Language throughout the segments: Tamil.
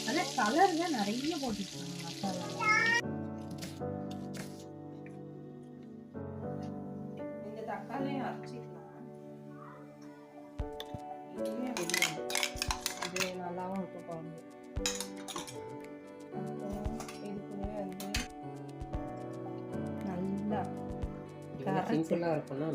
அதான் கலர்ல நிறைய போட்டுருக்காங்க மசாலா. இந்த தக்காளியை அரைச்சிக்கலாம். இதுவே இது நல்லாவும் இருக்கும் குழம்பு. இதுக்குள்ளே வந்து நல்லா சிம்பிளா இருக்கும்னா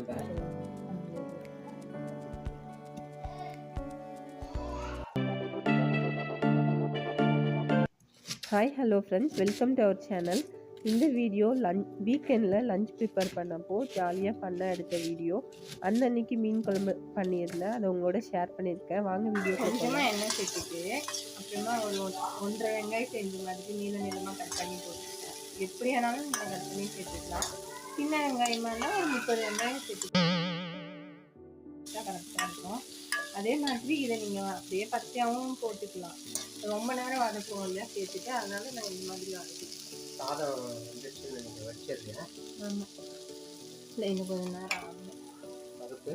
hi hello friends, welcome to our channel. இந்த வீடியோ வீக்கெண்டில் லஞ்ச் ப்ரிப்பேர் பண்ணப்போ ஜாலியாக ஃபன்னாக எடுத்த வீடியோ. அன்னன்னைக்கு மீன் குழம்பு பண்ணியிருந்தேன், அதை உங்களோட ஷேர் பண்ணியிருக்கேன். வாங்க வீடியோ கொஞ்சமாக எண்ணெய் சேர்த்துட்டு அப்புறமா ஒரு 1.5 வெங்காயத்தை இந்த மாதிரி நீளமாக கட் பண்ணி போட்டுருக்கேன். எப்படி வேணாலும் நீங்கள் கட் பண்ணி சேர்த்துக்கலாம். சின்ன வெங்காயமானா ஒரு 30 வெங்காயம் சேர்த்துக்கலாம், கரெக்டாக இருக்கும். அதே மாதிரி இதை நீங்கள் அப்படியே பச்சையாகவும் போட்டுக்கலாம். ரொம்ப நேரம் வதக்குவோம் இல்லையா சேர்த்துட்டு, அதனால நான் இந்த மாதிரி வதக்கிட்டேன். சாதம் வந்துச்சுன்னு நீங்கள் வச்சிருக்கேன். ஆமாம், இல்லை இன்னும் கொஞ்சம் நேரம் ஆகும். அதுக்கு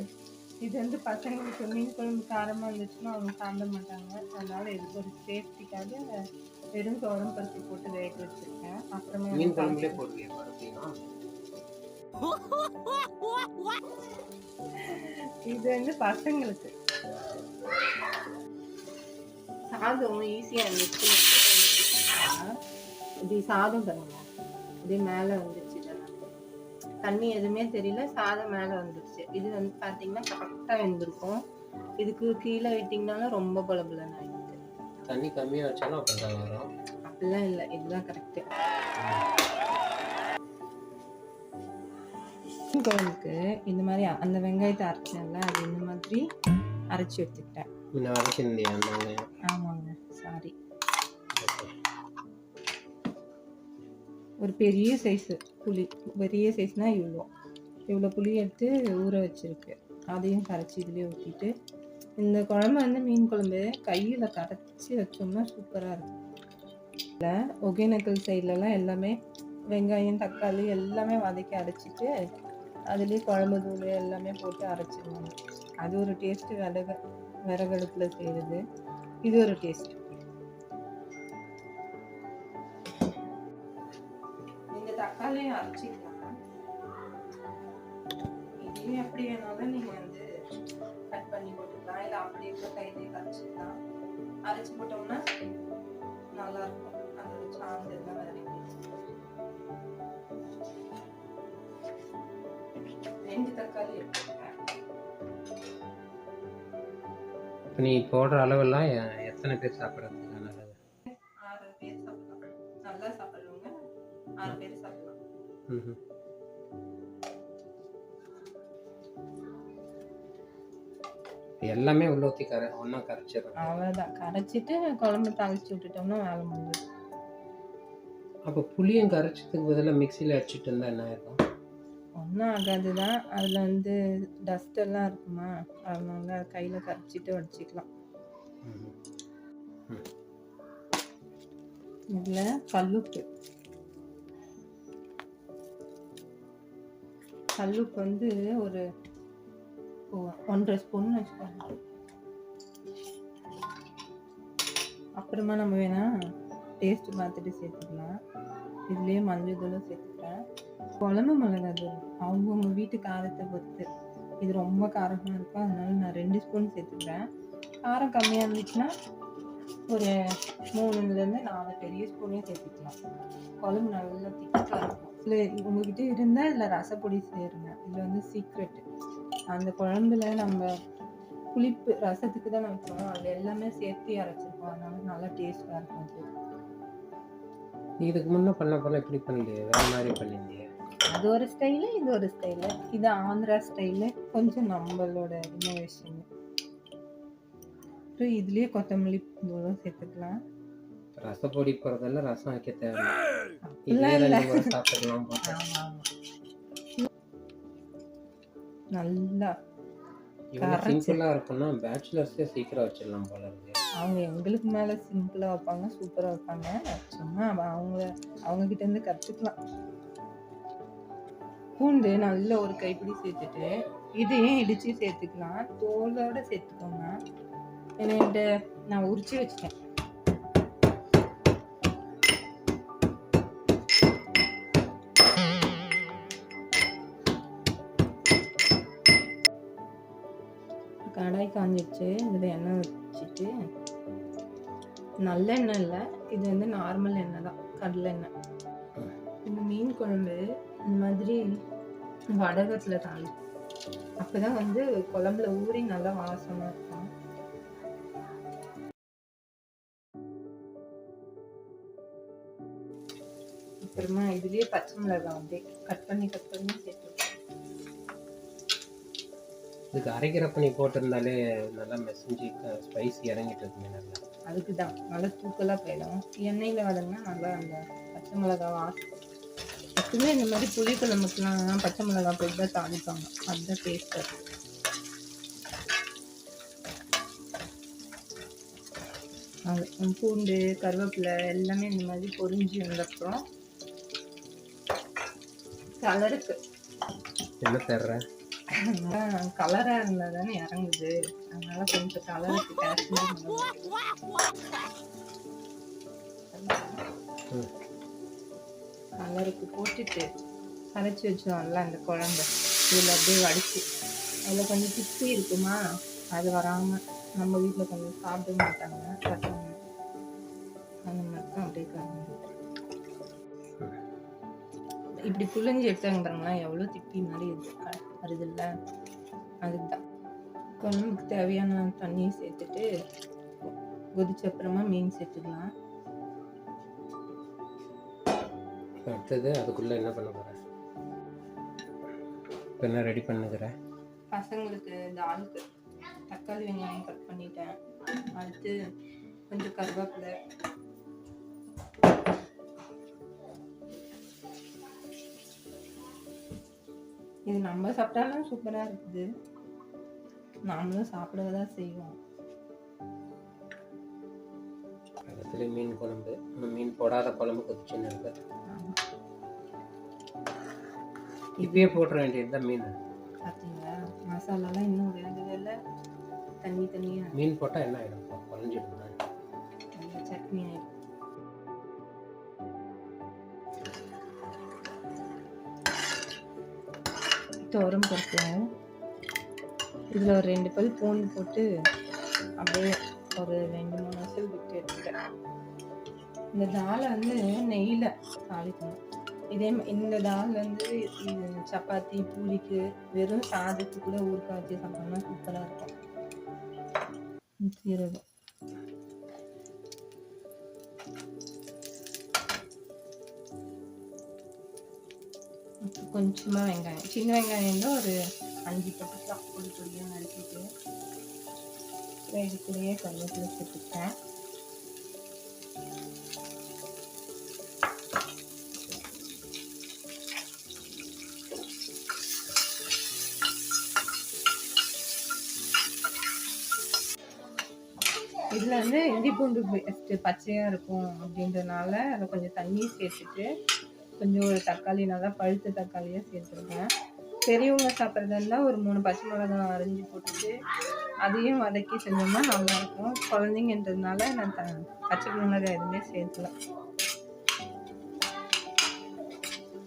இது வந்து பசங்களுக்கு மீன் குழம்பு காரமாக இருந்துச்சுன்னா அவங்க சாப்பிட மாட்டாங்க. அதனால இதுக்கு ஒரு சேஃப்டிக்காக வெறும் துவரம் பருப்பு போட்டு வேக வச்சுருக்கேன். அப்புறமா மீன் குழம்புலேயே போடுவீங்க பருப்பினா? இது வந்து பசங்களுக்கு சாதம் ஈஸியாக இருந்துச்சு. இப்படி சாதம் பண்ணுங்க, இப்படி மேலே வந்துருச்சு. தண்ணி எதுவுமே தெரியல, சாதம் மேலே வந்துருச்சு. இது வந்து பார்த்தீங்கன்னா கரெக்டாக வெந்திருக்கும். இதுக்கு கீழே விட்டிங்கனாலும் ரொம்ப பலபலன்னு ஆகிடுது. தண்ணி கம்மியாக வச்சாலும் அப்படிதான் வரும். அப்படிலாம் இல்லை, இதுதான் கரெக்டு. குழம்புக்கு இந்த மாதிரி அந்த வெங்காயத்தை அரைச்சேன்ல, அது இந்த மாதிரி அரைச்சி எடுத்துக்கிட்டேன். ஆமாங்க, சாரி. ஒரு பெரிய சைஸு புளி, பெரிய சைஸ்னா இவ்வளோ புளி எடுத்து ஊற வச்சிருக்கு. அதையும் கரைச்சி இதுலேயே ஊற்றிட்டு, இந்த குழம்பு வந்து மீன் குழம்பு கையில் கரைச்சி வச்சோம்னா சூப்பராக இருக்கும். இல்லை ஒகேனக்கல் சைட்லலாம் எல்லாமே வெங்காயம் தக்காளி எல்லாமே வதக்கி அரைச்சிட்டு அதுலேயே குழம்பு தூள் எல்லாமே போட்டு அரைச்சிடுவாங்க. அது ஒரு டேஸ்ட்டு. விறகடுப்பில் செய்கிறது இது ஒரு டேஸ்ட். இந்த தக்காளியை அரைச்சிக்கலாம். இதுவே எப்படி வேணாலும் நீங்கள் வந்து கட் பண்ணி போட்டுக்கலாம், இல்லை அப்படியே கூட கையிலே கரைச்சிக்கலாம். அரைச்சி போட்டோம்னா நல்லாயிருக்கும். அதோட சாந்து எல்லாம் வரைக்கும் 2 தக்காளி எடுத்துக்கிறேன். இப்போ நீ போடுற அளவெல்லாம் எத்தனை பேர் சாப்பிட்றதுக்கு நல்லது? 6 பேர் சாப்பிடலாம். நல்லா சாப்பிட்றவங்க 6 பேர் சாப்பிடலாம். எல்லாமே உள்ள ஊற்றி ஒன்றா கரைச்சிடும். அவ்வளோதான், கரைச்சிட்டு குழம்பு தாளிச்சு விட்டுட்டோம்னா வேலை முடிஞ்சது. அப்போ புளியும் கரைச்சதுக்கு பதிலாக மிக்சியில் அடிச்சுட்டு இருந்தால் என்ன ஆயிருக்கும்? ஒன்றும் ஆகாது தான். அதில் வந்து டஸ்ட் எல்லாம் இருக்குமா, அதனால கையில் கரைச்சிட்டு வடிச்சிக்கலாம். இதில் கல்லுப்பு வந்து ஒரு 1.5 ஸ்பூன் வச்சுக்கோங்க. அப்புறமா நம்ம வேணா டேஸ்ட் பார்த்துட்டு சேர்த்துக்கலாம். இதுலேயே மஞ்சள் தூளும் சேர்த்துக்கிறேன். குழம்பு மிளகா தூள் அவங்கவுங்க வீட்டு காரத்தை பொறுத்து. இது ரொம்ப காரமாக இருக்கும், அதனால நான் 2 ஸ்பூன் சேர்த்துக்கிறேன். காரம் கம்மியாக இருந்துச்சுன்னா ஒரு 3லேருந்து 4 பெரிய ஸ்பூனே சேர்த்துக்கலாம். குழம்பு நல்லா திக்காக இருக்கும். இல்லை உங்ககிட்ட இருந்தால் இதில் ரசப்பொடி சேருங்க. இதில் வந்து சீக்ரெட்டு. அந்த குழம்புல நம்ம புளிப்பு ரசத்துக்கு தான் வைக்கிறோம், அதில் எல்லாமே சேர்த்து அரைச்சிருக்கோம். அதனால நல்லா டேஸ்ட்டாக இருக்கும். இதுக்கு முன்னே பண்ண இப்படி பண்ணலையே, வேறு மாதிரி பண்ணியிருந்தீங்க. அது ஒரு ஸ்டைலு, இது ஒரு ஸ்டைலு. இது ஆந்திரா ஸ்டைலு, கொஞ்சம் நம்மளோட இன்னோவேஷன். இதுலேயே கொத்தமல்லி தூளும் சேர்த்துக்கலாம். ரசப்பொடி போகிறதெல்லாம் ரசம் வைக்க தேவையில்லை. சாப்பிட்டுக்கலாம். நல்லா சிம்பிளாக இருக்கும்னா பேச்சுலர்ஸே சீக்கிரம் வச்சிடலாம் போல இருக்கு. அவங்க எங்களுக்கு மேலே சிம்பிளாக வைப்பாங்க, சூப்பராக வைப்பாங்க. சும்மா அவங்கக்கிட்ட இருந்து கற்றுக்கலாம். பூண்டு நல்ல ஒரு கைப்பிடி சேர்த்துட்டு இதையும் இடிச்சு சேர்த்துக்கலாம். தோலோட சேர்த்துக்கோங்க. என்கிட்ட நான் உரிச்சு வச்சுட்டேன். கடாய் காஞ்சிடுச்சு. இதில் எண்ணெய் வச்சுட்டு, நல்லெண்ணெய் இல்லை, இது வந்து நார்மல் எண்ணெய் தான், கடலை எண்ணெய். இந்த மீன் குழம்பு இந்த மாதிரி வடகத்தில் தாளிக்கும். அப்பதான் வந்து குழம்புல ஊறி நல்லா வாசமா இருக்கும். அப்புறமா இதுலயே பச்சை மிளகாய் வந்து கட் பண்ணி சேர்த்து. இதுக்கு அரைக்கிறப்ப நீ போட்டிருந்தாலே நல்லா மெசஞ்சி ஸ்பைசி இறங்கிட்டு இருக்குமே நல்லா. அதுக்கு தான் நல்லா தூக்கலா போயிடும். எண்ணெயில வதங்கினா நல்லா அந்த பச்சை மிளகாய் வாசம். எப்பவுமே இந்த மாதிரி புளி குழம்புக்குலாம் பச்சை மிளகாய் போட்டு தான் தாளிப்பாங்க. அதுதான் டேஸ்டா இருக்கும். பூண்டு, கருவேப்பிலை எல்லாமே இந்த மாதிரி பொரிஞ்சு வந்தப்புறம் கலருக்கு என்ன தர்ற கலரா இருந்தா தானே இறங்குது. அதனால கொஞ்சம் கலருக்கு கலருக்கு போட்டுட்டு கரைச்சி வச்சோம்ல அந்த குழம்பு இதில் அப்படியே வடிச்சு அதில் கொஞ்சம் திப்பி இருக்குமா, அது வராமல் நம்ம வீட்டில் கொஞ்சம் சாப்பிட மாட்டாங்க பசங்க, அந்த மாதிரி தான் அப்படியே கலந்து இப்படி புழிஞ்சு எடுத்தாங்க பாருங்களா, எவ்வளோ திப்பி மாதிரி வருது இல்லை. அதுக்கு தான் குழம்புக்கு தேவையான தண்ணியை சேர்த்துட்டு கொதிச்ச அப்புறமா மீன் சேர்த்துக்கலாம். அடுத்தது அதுக்குள்ள என்ன பண்ண போற? என்ன ரெடி பண்ணுகிற? பசங்களுக்கு தாலுக்கு தக்காளி வெங்காயம் கட் பண்ணிட்டேன். அடுத்து கொஞ்சம் கருவேப்பிலை, இது நம்ம சாப்பிட்டாலும் சூப்பரா இருக்குது. நாமளும் சாப்பிடதான் செய்வோம். பக்கத்துல மீன் குழம்பு, மீன் போடாத குழம்பு கொதிச்சுன்னு இருக்கு. இப்பயே போட்டுற வேண்டியதுதான் மீன். பார்த்தீங்களா, மசாலாலாம் இன்னும் வேகவே இல்லை. தண்ணி தண்ணியா மீன் போட்டா என்ன ஆயிடும்? குழஞ்சிடும். சட்னி ஆயிடும். துவரம் பருப்பு இதில் ஒரு 2 பல் பூண்டு போட்டு அப்படியே ஒரு 2-3 விசில் விட்டு எடுத்துட்டேன். இந்த தாலை வந்து நெய்யில் தாளிக்கணும். இதே இந்த தால் வந்து சப்பாத்தி, பூரிக்கு, வெறும் சாதத்துக்கு கூட ஊறுகாய் வச்சு சாப்பிட்டோம்னா சூப்பராக இருக்கும். சீரகம், கொஞ்சமாக வெங்காயம், சின்ன வெங்காயம் தான் ஒரு 5 பக்கம் பொடி பொடியாக நறுக்கிட்டு இதுக்குள்ளேயே கருவேப்பிலை சேர்த்துட்டேன். இதில் வந்து இஞ்சி பூண்டு பேஸ்ட்டு பச்சையாக இருக்கும் அப்படின்றதுனால அதை கொஞ்சம் தண்ணி சேர்த்துட்டு கொஞ்சம் ஒரு தக்காளி, நல்லா பழுத்த தக்காளியாக சேர்த்துருக்கேன். பெரியவங்க சாப்பிட்றதா இருந்தால் ஒரு 3 பச்சை மிளகாய் அரைஞ்சி போட்டுட்டு அதையும் வதக்கி செஞ்சோம்னா நல்லாயிருக்கும். குழந்தைங்கன்றதுனால நான் பச்சை மிளகாய் எதுவுமே சேர்க்கல.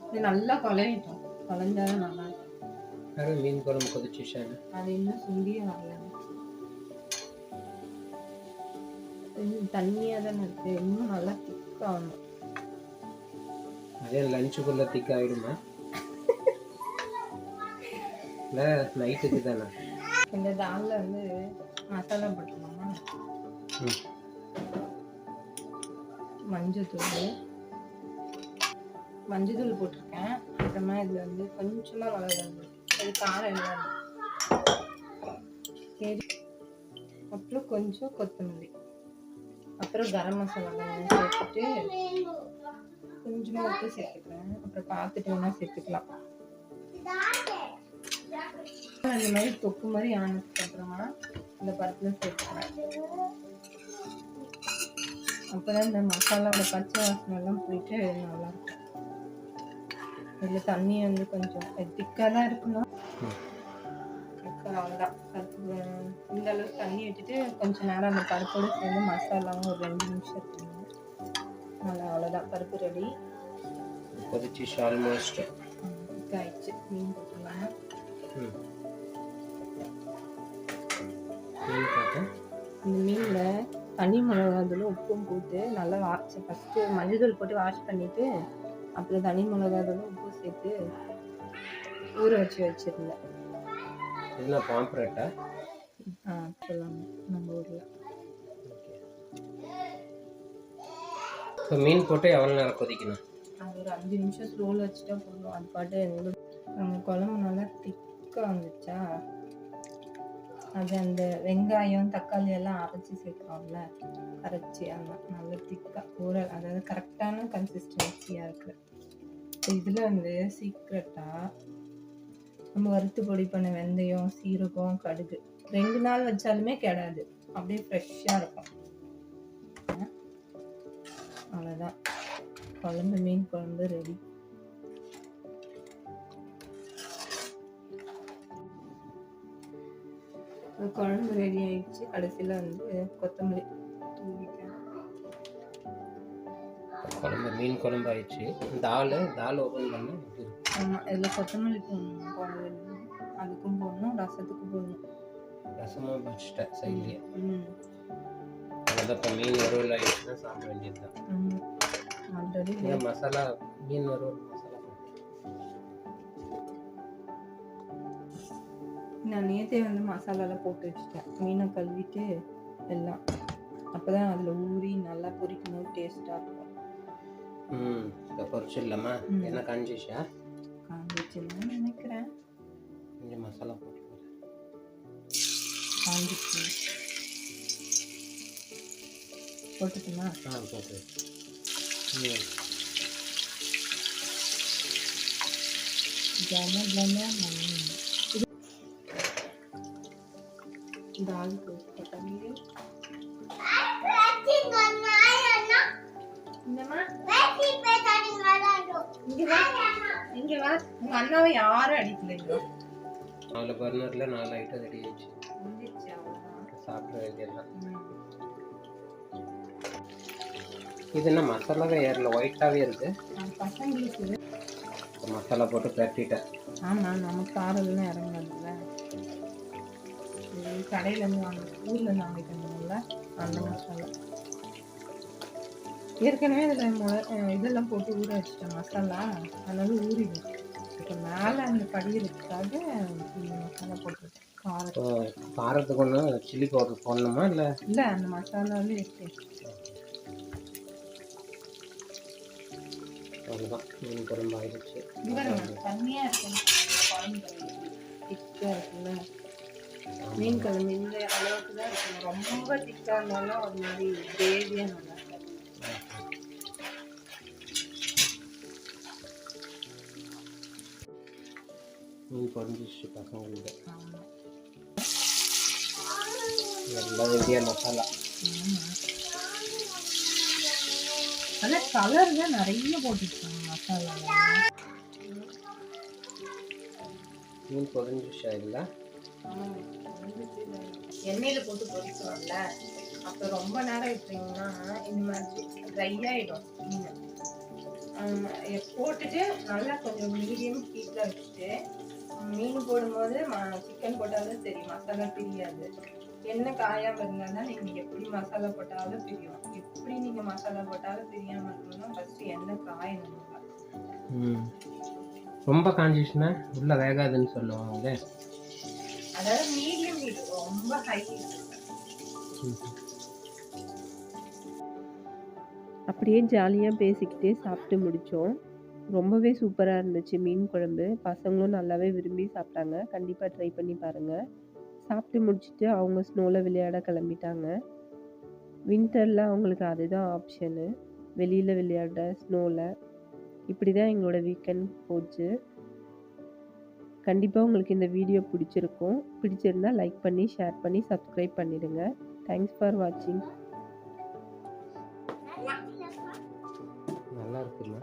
இது நல்லா குழையிட்டோம், குழஞ்சாதான் நல்லாயிருக்கும். மீன் குழம்பு கொதிச்சு அது இன்னும் சுண்டியே வரல, தண்ணியாக தானே இருக்கு. இன்னும் நல்லா திக்காகணும். அதே லஞ்சுக்குள்ள திக் ஆயிடுமா? இல்லை நைட்டுக்கு தானே? இந்த தாலில் வந்து மசாலா போட்டுக்கலாமா? மஞ்சள் தூள் போட்டிருக்கேன். அப்புறமா இதில் வந்து கொஞ்சமாக மிளகாய், அது காரம் இல்லை. சரி, அப்புறம் கொஞ்சம் கொத்தமல்லி, அப்புறம் கரம் மசாலா சேர்த்துட்டு கொஞ்சமாக உப்பு சேர்த்துக்கிறேன். அப்புறம் பார்த்துட்டு வேணா சேர்த்துக்கலாம். அந்த மாதிரி தொக்கு மாதிரி ஆனதுக்கு அப்புறமா இந்த பருப்புல சேர்த்துக்கிறேன். அப்பதான் இந்த மசாலாவோட பச்சை வாசனை எல்லாம் போயிட்டு நல்லா இருக்கும். இதில் தண்ணி வந்து கொஞ்சம் திக்காக தான் இருக்கணும். அவ்வளோதான். பருப்பு இந்த அளவுக்கு தண்ணி விட்டுட்டு கொஞ்சம் நேரம் அந்த பருப்போடு சேர்ந்து மசாலாவும் ஒரு 2 நிமிஷம் இருக்கணும். நல்லா அவ்வளோதான், பருப்பு ரெடி. கொதிச்சிச்சு ஆல்மோஸ்ட். குக் ஆயிடுச்சு. மீன் போட்டுடலாம். மீன் போட்டு இந்த மீனில் தனி மிளகாத்தூளும் உப்பும் போட்டு நல்லா ஃபஸ்ட்டு மஞ்சள் போட்டு வாஷ் பண்ணிவிட்டு அப்புறம் தனி மிளகாத்தூளும் உப்பும் சேர்த்து ஊற வச்சிருந்தேன். என்ன பாம்ப்ரெட்டா? சொல்லுவாங்க நம்ம ஊரில். இப்போ மீன் போட்டு எவ்வளோ நேரம் கொதிக்கணும்? அது ஒரு 5 நிமிஷம் ஸ்லோவில் வச்சுட்டா போதும். அது பாட்டு நம்ம குழம்பு நல்லா திக்காக வந்துச்சா, அது அந்த வெங்காயம் தக்காளி எல்லாம் அரைச்சி சேர்க்குறோம்ல, அரைச்சி அதெல்லாம் நல்லா திக்காக அதாவது கரெக்டான கன்சிஸ்டன்சியாக இருக்குது. இதில் வந்து சீக்ரெட்டாக நம்ம வறுத்து பொடி பண்ண வெந்தயம், சீரகம், கடுகு 2 நாள் வச்சாலுமே கெடாது, அப்படியே ஃப்ரெஷ்ஷாக இருக்கும். அவ்வளோதான், குழம்பு மீன் குழம்பு ரெடி. குழம்பு ரெடி ஆயிடுச்சு. கடைசியில் வந்து கொத்தமல்லி தூவிட்டேன். குழம்பு மீன் குழம்பு ஆயிடுச்சு. தால் ஓப்பன் பண்ண. ஆமாம், இதில் கொத்தமல்லி போடணும், அதுக்கும் போடணும், ரசத்துக்கும் போடணும். ரசமும் வச்சுட்டேன் சைட்லேயே. அதான் இப்போ மீன் வறுவல் ஆயிடுச்சுன்னா சாப்பிட வேண்டியது தான். ஆல்ரெடி மசாலா மீன் வறுவல் மசாலா நான் நேற்றே வந்து மசாலாலாம் போட்டு வச்சுட்டேன். மீனை கழுவிட்டு எல்லாம், அப்போ தான் அதில் ஊறி நல்லா பொரிக்கணும், டேஸ்ட்டாக இருக்கும். இப்போ பொரிச்சிடலாமா? என்ன காஞ்சிச்சா? காஞ்சிச்சுன்னு நினைக்கிறேன். கொஞ்சம் மசாலா போட்டு காஞ்சிச்சு. போட்டுட்டுமா? போட்டு दाल को पकाएंगे. இங்க வா, உங்க அண்ணாவை யாரும் அடிக்கலைங்க. 4 பர்னர்ல 4 ஐட்டம் ரெடி ஆயிடுச்சு. சாப்பிட வேண்டியதுதான். இது என்ன மசாலாவே ஏறல, ஒயிட்டாவே இருக்கு. பசங்களுக்கு மசாலா போட்டு பரட்டிட்டேன். ஆமா, நமக்கு காரெல்லாம் இறங்காதுல்ல. கடையிலேருந்து ஊர்லேருந்து வாங்கிட்டு வந்தோம்ல அந்த மசாலா. ஏற்கனவே இதில் இதெல்லாம் போட்டு ஊற வச்சுட்டேன் மசாலா, அதனால ஊறிடும். இப்போ மேலே அந்த படிக்கிறதுக்காக இந்த மசாலா போட்டுருக்கேன். காரத்துக்கு ஒன்று சில்லி பவுடர் போடணுமா? இல்லை அந்த மசாலாவிலே இருக்கு. அவ்வளோதான், மீன் குழம்பு ஆயிடுச்சு. தண்ணியாக இருக்கும் குழம்பு, திக்காக இருக்குல்ல மீன் குழம்பு. இந்த அளவுக்கு தான் இருக்கணும், ரொம்ப திக்காக இருந்தாலும் ஒரு மாதிரி கிரேவியாக நல்லா இருக்கும். மீன் பொரிஞ்சிச்சு பசங்களுக்கு. எல்லாம் வேண்டிய மசாலா. ஆனால் கலர் தான் நிறைய போட்டுருக்காங்க மசாலா. மீன் பொரிஞ்சிச்சா? இல்லை எண்ணெயில் போட்டு பொரிக்கிறோம்ல, அப்போ ரொம்ப நேரம் விட்டுறீங்கன்னா இந்த மாதிரி ட்ரை ஆகிடும் மீன். போட்டுட்டு நல்லா கொஞ்சம் மீடியம் ஹீட்டில் வச்சுட்டு மீன் போடும்போது சிக்கன் போட்டாலும் சரி மசாலா பிரியாது. எண்ணெய் காயாமல் இருந்தால் தான் நீங்கள் எப்படி மசாலா போட்டாலும் பிரியும். எப்படி நீங்கள் மசாலா போட்டாலும் பிரியாமல் இருக்கணும்னா ஃபஸ்ட்டு எண்ணெய் காயணும். ரொம்ப காஞ்சிச்சுன்னா உள்ள வேகாதுன்னு சொல்லுவாங்க. அதாவது மீடியம் ஹீட், ரொம்ப ஹை ஹீட். அப்படியே ஜாலியாக பேசிக்கிட்டே சாப்பிட்டு முடித்தோம். ரொம்பவே சூப்பராக இருந்துச்சு மீன் குழம்பு. பசங்களும் நல்லாவே விரும்பி சாப்பிட்டாங்க. கண்டிப்பாக ட்ரை பண்ணி பாருங்கள். சாப்பிட்டு முடிச்சுட்டு அவங்க ஸ்னோவில் விளையாட கிளம்பிட்டாங்க. வின்டரில் அவங்களுக்கு அதுதான் ஆப்ஷனு, வெளியில் விளையாட ஸ்னோவில். இப்படி தான் எங்களோட வீக்கெண்ட் போச்சு. கண்டிப்பாக உங்களுக்கு இந்த வீடியோ பிடிச்சிருக்கும். பிடிச்சிருந்தா லைக் பண்ணி, ஷேர் பண்ணி, சப்ஸ்கிரைப் பண்ணிடுங்க. தேங்க்ஸ் ஃபார் வாட்சிங். நல்லா இருக்குல்ல.